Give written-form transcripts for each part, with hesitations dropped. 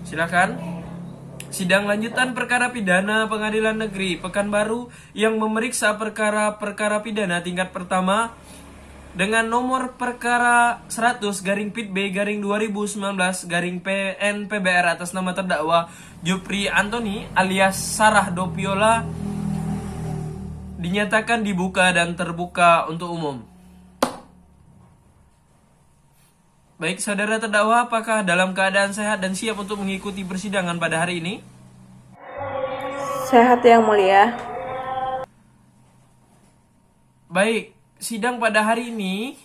Silakan. Sidang lanjutan perkara pidana Pengadilan Negeri Pekanbaru yang memeriksa perkara-perkara pidana tingkat pertama dengan nomor perkara 100/PB/2019/PN PBR atas nama terdakwa Jupri Antoni alias Sarah Dopiola dinyatakan dibuka dan terbuka untuk umum. Baik, saudara terdakwa, apakah dalam keadaan sehat dan siap untuk mengikuti persidangan pada hari ini? Sehat, Yang Mulia. Baik, sidang pada hari ini,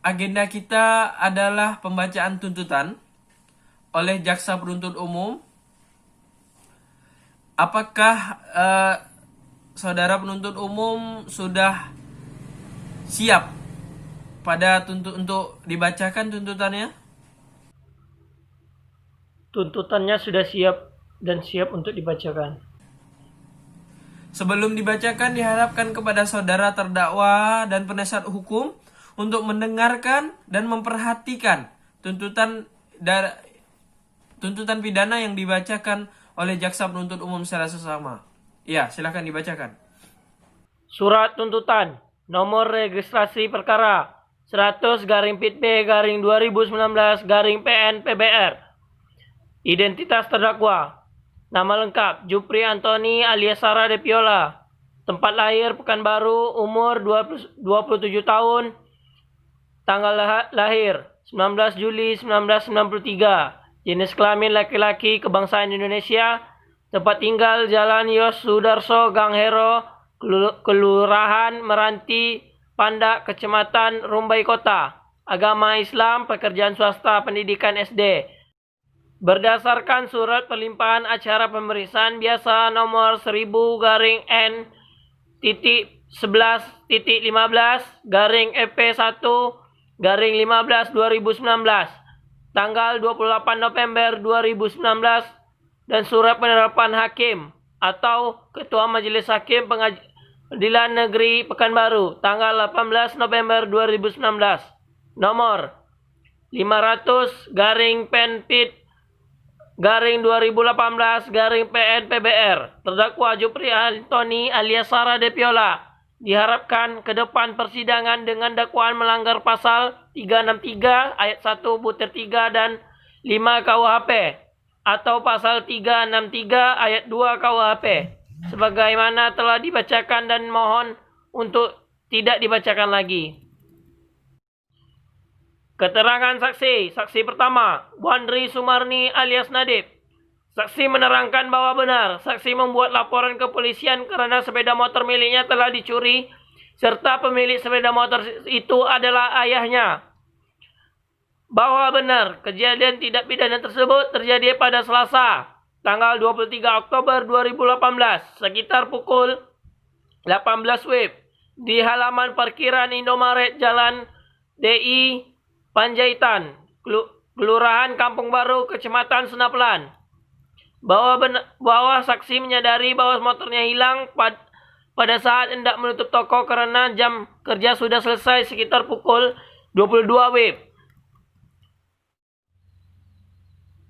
agenda kita adalah pembacaan tuntutan oleh jaksa penuntut umum. Apakah saudara penuntut umum sudah siap untuk dibacakan tuntutannya? Tuntutannya sudah siap dan siap untuk dibacakan. Sebelum dibacakan, diharapkan kepada saudara terdakwa dan penasihat hukum untuk mendengarkan dan memperhatikan tuntutan pidana yang dibacakan oleh jaksa penuntut umum secara seksama. Ya, silakan dibacakan. Surat tuntutan nomor registrasi perkara 100/PB/2019/PN PBR. Identitas terdakwa: nama lengkap Jupri Antoni alias Sarah Dopiola. Tempat lahir Pekanbaru, umur 27 tahun. Tanggal lahir 19 Juli 1993. Jenis kelamin laki-laki, kebangsaan Indonesia. Tempat tinggal Jalan Yos Sudarso, Gang Hero, Kelurahan Meranti, Pandak, Kecamatan Rumbai Kota. Agama Islam, pekerjaan swasta, pendidikan SD. Berdasarkan surat pelimpahan acara pemeriksaan biasa nomor 1000-N-11-11-EP1-15/2019 tanggal 28 November 2019 dan surat penetapan hakim atau Ketua Majelis Hakim Pengadilan Negeri Pekanbaru tanggal 18 November 2019 nomor 500/PENPIT/2018/PN PBR. Terdakwa Jupri Antoni alias Sarah Dopiola diharapkan ke depan persidangan dengan dakwaan melanggar pasal 363 ayat 1 butir 3 dan 5 KUHP atau pasal 363 ayat 2 KUHP sebagaimana telah dibacakan dan mohon untuk tidak dibacakan lagi. Keterangan saksi. Saksi pertama, Wandri Sumarni alias Nadib. Saksi menerangkan bahwa benar, saksi membuat laporan ke polisian karena sepeda motor miliknya telah dicuri, serta pemilik sepeda motor itu adalah ayahnya. Bahwa benar, kejadian tidak pidana tersebut terjadi pada Selasa, tanggal 23 Oktober 2018, sekitar pukul 18 WIB, di halaman parkiran Indomaret Jalan DI Panjaitan, Kelurahan Kampung Baru, Kecamatan Senaplan. Bahwa saksi menyadari bahwa motornya hilang pada saat hendak menutup toko karena jam kerja sudah selesai sekitar pukul 22 WIB.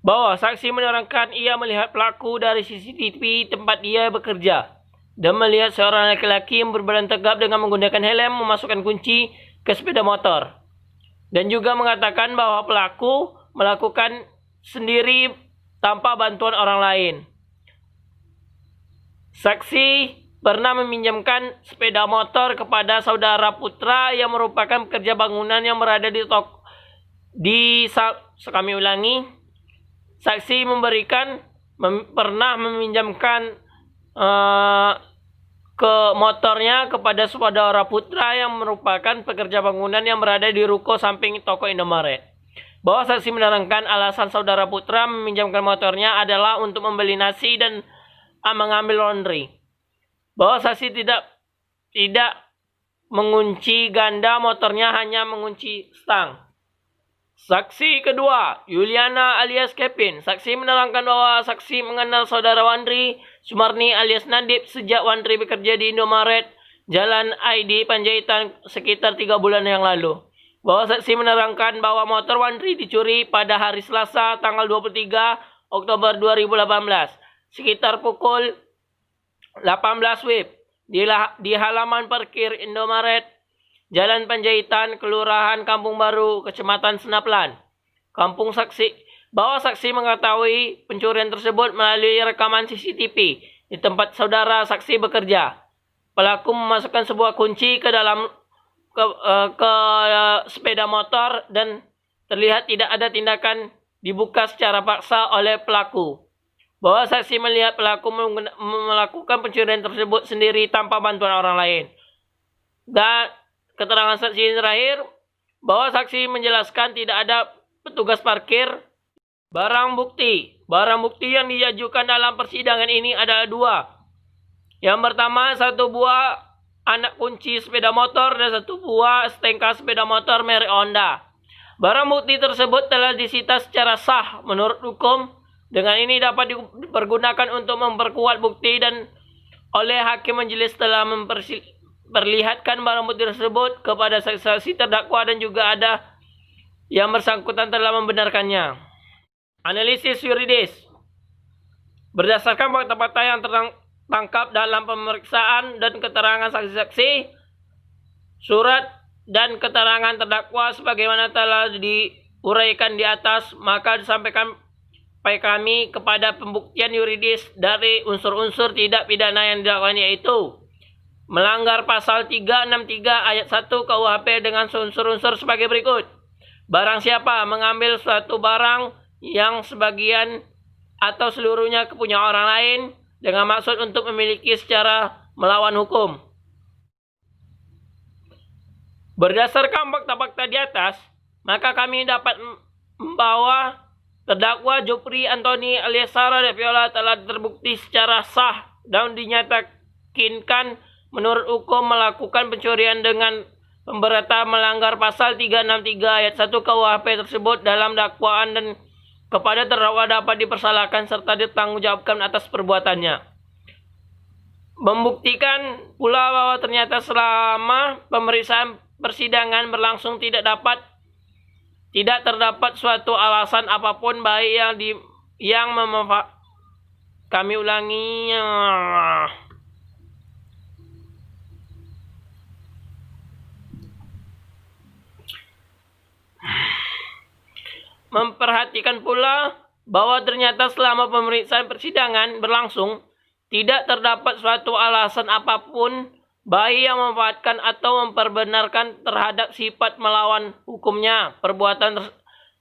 Bahwa saksi menerangkan ia melihat pelaku dari CCTV tempat dia bekerja dan melihat seorang laki-laki yang berbadan tegap dengan menggunakan helm memasukkan kunci ke sepeda motor. Dan juga mengatakan bahwa pelaku melakukan sendiri tanpa bantuan orang lain. Saksi pernah meminjamkan sepeda motor kepada saudara putra yang merupakan pekerja bangunan yang berada di toko. Kami ulangi, saksi pernah meminjamkan ke motornya kepada saudara putra yang merupakan pekerja bangunan yang berada di ruko samping toko Indomaret. Bahwa saksi menerangkan alasan saudara putra meminjamkan motornya adalah untuk membeli nasi dan mengambil laundry. Bahwa saksi tidak mengunci ganda motornya, hanya mengunci stang. Saksi kedua, Yuliana alias Kevin. Saksi menerangkan bahwa saksi mengenal saudara Wandri Sumarni alias Nadib sejak Wandri bekerja di Indomaret Jalan ID Panjaitan sekitar 3 bulan yang lalu. Bahwa saksi menerangkan bahwa motor Wandri dicuri pada hari Selasa tanggal 23 Oktober 2018 sekitar pukul 18 WIB di halaman parkir Indomaret Jalan Panjaitan, Kelurahan Kampung Baru, Kecamatan Senaplan. Bahwa saksi mengetahui pencurian tersebut melalui rekaman CCTV di tempat saudara saksi bekerja. Pelaku memasukkan sebuah kunci ke dalam ke sepeda motor dan terlihat tidak ada tindakan dibuka secara paksa oleh pelaku. Bahwa saksi melihat pelaku melakukan pencurian tersebut sendiri tanpa bantuan orang lain. Dan keterangan saksi terakhir, bahwa saksi menjelaskan tidak ada petugas parkir. Barang bukti yang diajukan dalam persidangan ini adalah dua. Yang pertama, satu buah anak kunci sepeda motor dan satu buah stnk sepeda motor merek Honda. Barang bukti tersebut telah disita secara sah menurut hukum. Dengan ini dapat dipergunakan untuk memperkuat bukti dan oleh hakim majelis telah memperlihatkan barang bukti tersebut kepada saksi terdakwa dan juga ada yang bersangkutan telah membenarkannya. Analisis yuridis. Berdasarkan fakta-fakta yang tertangkap dalam pemeriksaan dan keterangan saksi-saksi, surat dan keterangan terdakwa sebagaimana telah diuraikan di atas, maka disampaikan kami kepada pembuktian yuridis dari unsur-unsur tidak pidana yang didakwani, yaitu melanggar pasal 363 ayat 1 KUHP dengan unsur-unsur sebagai berikut. Barang siapa mengambil suatu barang yang sebagian atau seluruhnya kepunyaan orang lain dengan maksud untuk memiliki secara melawan hukum. Berdasarkan fakta-fakta di atas, maka kami dapat membawa terdakwa Jupri Antoni alias Sarah de Viola telah terbukti secara sah dan dinyatakan menurut hukum melakukan pencurian dengan pemberatan melanggar pasal 363 ayat 1 KUHP tersebut dalam dakwaan dan kepada terdakwa dapat dipersalahkan serta ditanggungjawabkan atas perbuatannya. Membuktikan pula bahwa ternyata selama pemeriksaan persidangan berlangsung tidak terdapat suatu alasan apapun baik yang kami ulangi. Memperhatikan pula bahwa ternyata selama pemeriksaan persidangan berlangsung tidak terdapat suatu alasan apapun baik yang memanfaatkan atau memperbenarkan terhadap sifat melawan hukumnya. Perbuatan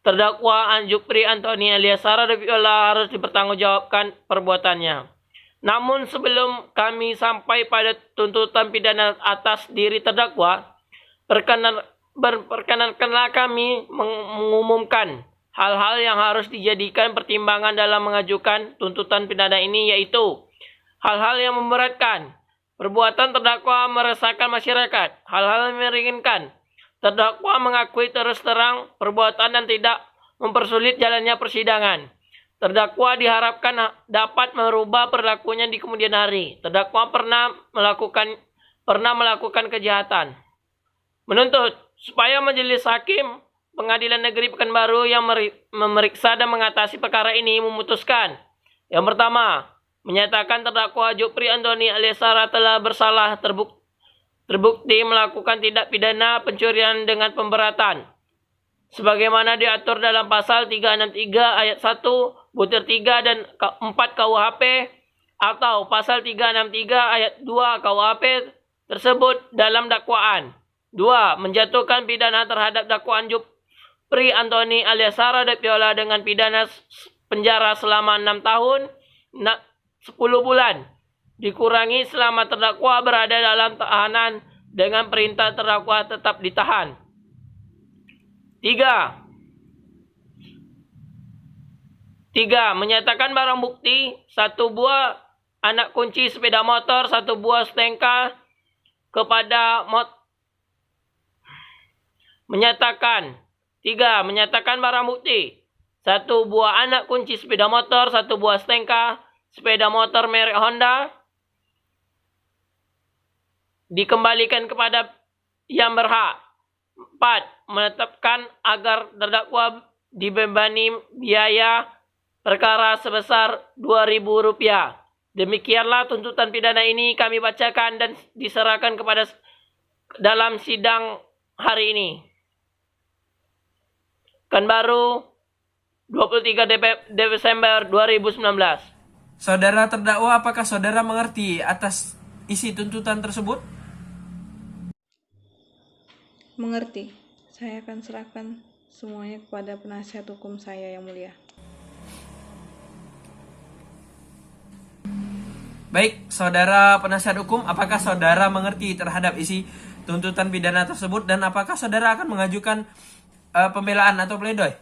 terdakwa Jupri Antoni alias Sarah de Viola harus dipertanggungjawabkan perbuatannya. Namun sebelum kami sampai pada tuntutan pidana atas diri terdakwa, perkenankanlah kami mengumumkan hal-hal yang harus dijadikan pertimbangan dalam mengajukan tuntutan pidana ini, yaitu hal-hal yang memberatkan. Perbuatan terdakwa meresahkan masyarakat. Hal-hal yang meringankan. Terdakwa mengakui terus terang perbuatan dan tidak mempersulit jalannya persidangan. Terdakwa diharapkan dapat merubah perilakunya di kemudian hari. Terdakwa pernah melakukan kejahatan. Menuntut supaya Majelis Hakim Pengadilan Negeri Pekanbaru yang memeriksa dan mengatasi perkara ini memutuskan. Yang pertama, menyatakan terdakwa Jupri Antoni alias Sarah telah bersalah terbukti melakukan tindak pidana pencurian dengan pemberatan sebagaimana diatur dalam pasal 363 ayat 1 butir 3 dan 4 KUHP atau pasal 363 ayat 2 KUHP tersebut dalam dakwaan. 2. Menjatuhkan pidana terhadap dakwaan Jupri Antoni alias Sarah de Viola dengan pidana penjara selama 6 tahun 10 bulan, dikurangi selama terdakwa berada dalam tahanan dengan perintah terdakwa tetap ditahan. 3. Menyatakan barang bukti, 1 buah anak kunci sepeda motor, 1 buah stnk kepada menyatakan. 3. Menyatakan barang bukti, 1 buah anak kunci sepeda motor, 1 buah stnk sepeda motor merek Honda dikembalikan kepada yang berhak. 4. Menetapkan agar terdakwa dibebani biaya perkara sebesar Rp2.000. Demikianlah tuntutan pidana ini kami bacakan dan diserahkan kepada dalam sidang hari ini. Pekanbaru 23 Desember 2019. Saudara terdakwa, apakah saudara mengerti atas isi tuntutan tersebut? Mengerti. Saya akan serahkan semuanya kepada penasihat hukum saya yang mulia. Baik, saudara penasihat hukum, apakah saudara mengerti terhadap isi tuntutan pidana tersebut dan apakah saudara akan mengajukan pembelaan atau pledoi?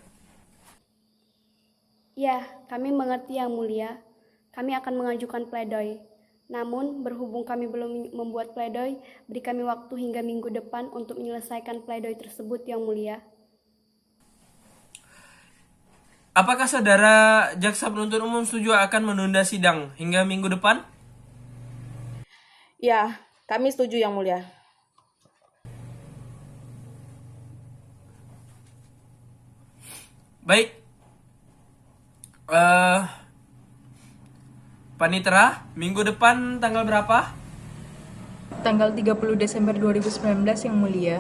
Ya, kami mengerti yang mulia. Kami akan mengajukan pledoi. Namun, berhubung kami belum membuat pledoi, beri kami waktu hingga minggu depan untuk menyelesaikan pledoi tersebut yang mulia. Apakah saudara jaksa penuntut umum setuju akan menunda sidang hingga minggu depan? Ya, kami setuju yang mulia. Baik. Panitera, minggu depan tanggal berapa? Tanggal 30 Desember 2019 yang mulia.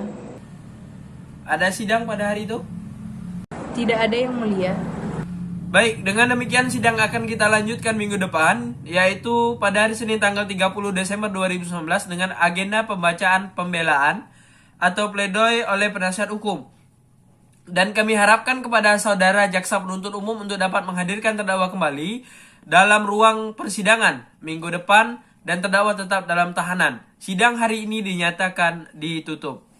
Ada sidang pada hari itu? Tidak ada yang mulia. Baik, dengan demikian sidang akan kita lanjutkan minggu depan, yaitu pada hari Senin tanggal 30 Desember 2019 dengan agenda pembacaan pembelaan atau pledoi oleh penasihat hukum. Dan kami harapkan kepada saudara jaksa penuntut umum untuk dapat menghadirkan terdakwa kembali dalam ruang persidangan minggu depan dan terdakwa tetap dalam tahanan. Sidang hari ini dinyatakan ditutup.